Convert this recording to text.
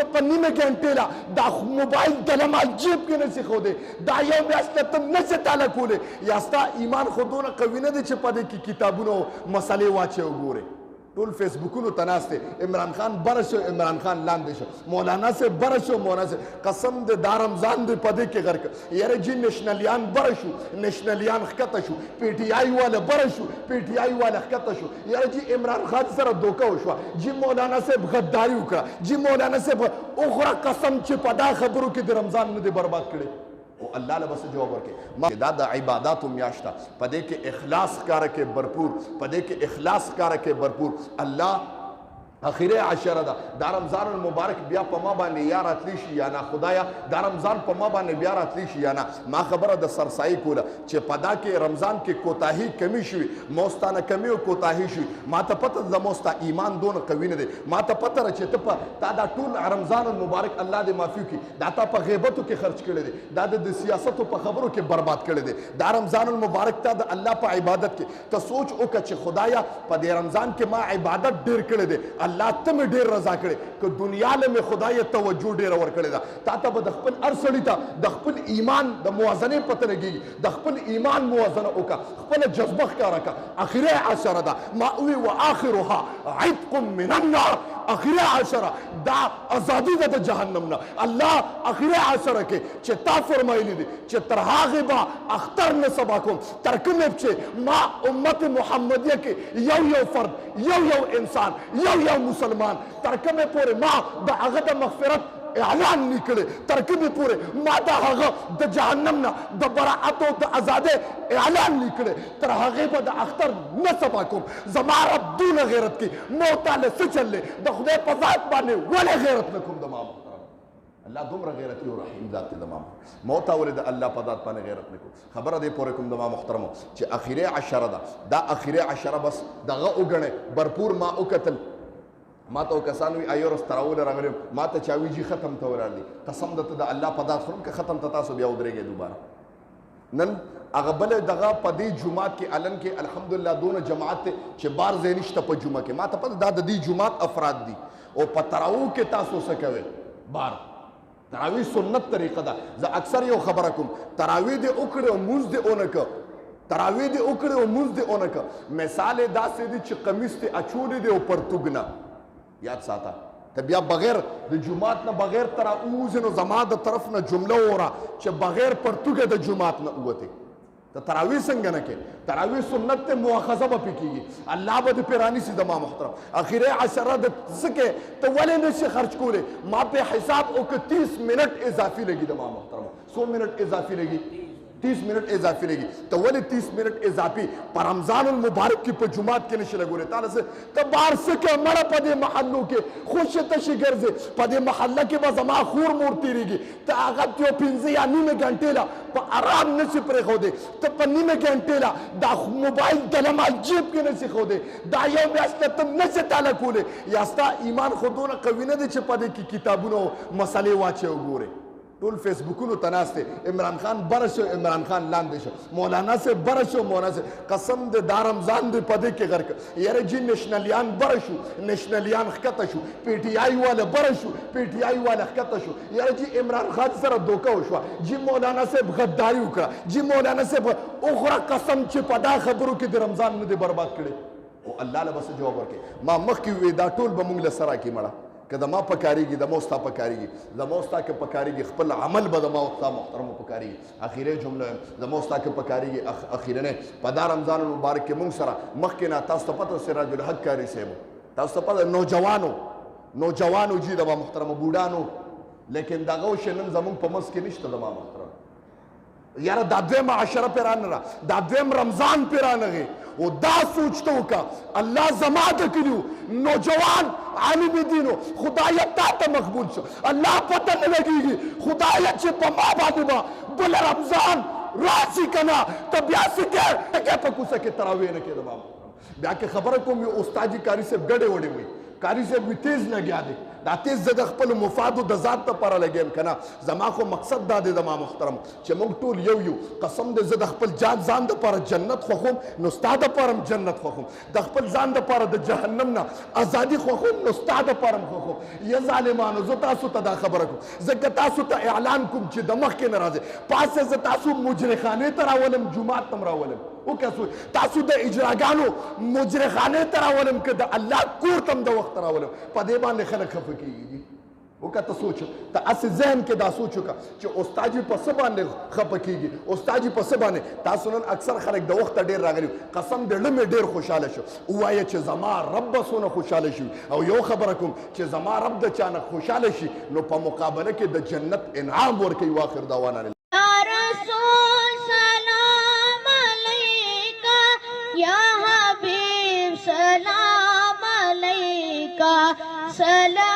ته په نیمه ګنټې لا دا موبایل دلما جیب کې نشي ښودی دا یو میاشت ته نشي تاله کولی یا ستا ایمان خو دونه قوي نه دی چې په دې کې کتابونه او مسلې واچې وګورې ټول فیسبوکونو ته ناست دی عمران خان بره شو عمران خان لاندې شو مولانا صاحب بره شو مولانا صاحب قسم د دا رمضان دی په دې کې غرق یاره جی نشنلیان بره شو نشنلیان ښکته شو پی ټي آی والا بره شو پی ټي آی والا ښکته شو یاره جی عمران خان سره دوکه وشوه جی مولانا صاحب غداري وکړه جی مولانا صاحب وخوره قسم چې په دا خبرو کې د رمضان نه دی برباد کړی او الله له بس جواب ورکړي دا د عباداتو میاشت ده په دې کې اخلاص ښکاره کې भरपूर په دې کې اخلاص ښکاره کې भरपूर الله اخیره عشره ده دا رمضان المبارک بیا په ما باندې یا راتلی شي یا نه خدایا دا رمضان په ما باندې بیا راتلی شي یا نه ما خبره د سرسایي کوله چې په دا کې رمضان کې کوتاهي کمی شوي موستانه کمی او کوتاهي شوي ما ته پته د موستا ایمان دونه قوي نه دی ما ته پته چې ته په تا دا ټول رمضان المبارک الله دې معافي کړي دا تا په غیبتو کې خرج کړی دی دا د سیاستو په خبرو کې برباد کړی دی دا رمضان المبارک تا د الله په عبادت کې ته سوچ وکړه چې خدایا په دې رمضان کې ما عبادت ډېر کړی دی الله ته مې ډېر رضا کړې که دنیا له مې خدای توجه ډېره ورکړې ده تا ته به د خپل هر سړي ته د خپل ایمان د موازنې پته لګېږي د خپل ایمان موازنه وکړه خپله جذبه ښکاره کړه اخره عشره ده مأوي و آخرها عتق من النار اخره عشره دا ازادي ده د جهنم نه الله اخره عشره کې چې تا فرمایلی دي چې تر هغې به اختر نه سبا کوم تر کومې چې ما امت محمدیه کې یو فرد یو انسان یو مسلمان تر کومې پورې ما د هغه د مغفرت اعلان نکړي تر کومې پورې ما د هغه د جهنم نه د براعت او د ازادۍ اعلان نکړي تر هغې به د اختر نه سبا کوم زما رب دونه غیرت کې موت له څه چلې د خدای په ذات باندې ولې غیرت نه کوم د ما محترم الله دومره غیرتي او رحیم ذات دی د ما موت ولې د الله په ذات باندې غیرت نه کوم خبره دې پورې کوم د ما محترمو چې اخیره عشره ده دا اخیره عشره بس دغه وګڼئ भरपूर ما وکتل ما ته کسان وي ایو رس تراول راغلی ما ته چاوي جی ختم ته ورالي قسم ده د الله په ذات خورم که ختم ته تاسو بیا ودرېږئ دوباره نن هغه بل دغه په دې جمعات کې علن کې الحمدلله دونه جماعت ته چې بار ځای نشته په جمعه کې ما ته پته دا د دې جمعات افراد دي او په تراویح کې تاسو څه کوئ بار تراویح سنت طریقه ده زه اکثر یو خبره کوم تراویح دې وکړې او مونځ دې ونه کړ تراویح دې وکړې او مونځ دې ونه کړ مثال یې داسې دی چې قمیص دې اچولی دی او پرتوګ نه یاد ساته ته بیا بغیر د جمعات نه بغیر ترا اوزې نو زما د طرف نه جمله وره چې بغیر پرتوګه د جمعات نه ووتې ته تراویح څنګه نه کې تراویح سنت ته مؤاخذه به پې کېږي الله به دې پې رانیسي د ما محترم اخیره عشره د څه کې ته ولې نشي خرچ کولی ما پې حساب وکړه 30 منټ اضافي لګي د ما محترم 100 منټ اضافي لګي 30 منٹ اضافی لگی تو ولی 30 منٹ اضافی پر رمضان المبارک کی پا جماعت کے نشی لگو رہے تعالیٰ سے تو بار سکے مرا پا دے محلوں کے خوش تشی گرزے پا دے محلہ کے با زمان خور مورتی رہی گی تو آغا تیو پینزی یا نیمے گھنٹے لا پا آرام نشی پرے خو دے تو پا نیمے گھنٹے لا دا موبائل دلما جیب کے نشی خو دے دا یو میاشتا تم نشی تالا کولے یاستا ایمان خودونا قوینه دے چھ پا دے کی کتابونو مسئلے واچے ہو گورے ټول فیسبوکونو ته ناست دی عمران خان بره شو عمران خان لاندې شو مولانا صاحب بره شو مولانا صاحب قسم د دا رمضان دی په دې کې غرق یاره جی نشنلیان بره شو نشنلیان ښکته شو پی ټي آی والا بره شو پی ټي آی والا ښکته شو یاره جی عمران خان سره دوکه وشوه جی مولانا صاحب غداري وکړه جی مولانا صاحب وخوره قسم چې په دا خبرو کې د رمضان نه دی برباد کړی او الله له بس جواب ورکړي ما مخکې ووی دا ټول به مونږ له سره کې مړه که د ما پکارېږي د مو ستا پکارېږي د مو ستا که پکارېږي خپل عمل به د ما ستا محترمو پکارېږي اخیری جمله یم د مو ستا که پکارېږي اخیرنی په دا رمضان المبارک کې مونږ سره مخکې نه تاسو ته پته سراج الحق کاري صاحب تاسو ته پته نوجوانو جي د ما محترمو بوډانو لیکن دغه شی نن زمونږ په منځ کې نشته د ما محترم یاره دا دویم عشره پې رانه دا دویم رمضان پې رانغی او دا سوچته وکړه الله زما د کلیو نوجوان عالم دینو خدایه تا ته مقبول شو الله پته نه لګېږي خدایه چې په ما باندې به بل رمضان راشي که نه ته بیا څه کې په کوڅه کې تراویح نه کې د ما بیا که خبره کوم یو استاد جي کاري صاحب ګډې وډې وي قاری صاحب وي تیز لګیا دی دا تیز زه د خپل مفادو د ذات لپاره لګیم که نه زما خو مقصد دا دی زما محترم چې موږ ټول یو یو قسم دی زه د خپل ځان دپاره جنت خوښوم نو ستا دپاره هم جنت خوښوم د خپل ځان دپاره د جهنم نه ازادي خوښوم نو ستا دپاره هم خوښوم یا ظالمانو زه تاسو ته دا خبره کوم ځکه تاسو ته اعلان کوم چې د مخکې نه راځئ پاسه زه تاسو مجرخانې ته راولم جومات ته م راولم وکاسو تاسو د اجراګانو مجرخانې ته راولم که د الله کور ته م د وخت راولم په دې باندې خلک خفه کېږي وکړه ته سوچ ته هسې ذهن کې دا سوچ وکړه چې استاد جي په څه باندې خفه کېږي استاد جي په څه باندې تاسو نن اکثر خلک د وخته ډېر راغلي قسم دې زړه مې ډېر خوشحاله شو ووایه چې زما رب به څونه خوشحاله شي او یو خبره کوم چې زما رب د چا نه خوشحاله شي نو په مقابله کې د جنت انعام ورکوي واخر دعوانا या हबीब सलाम अलैका सलाम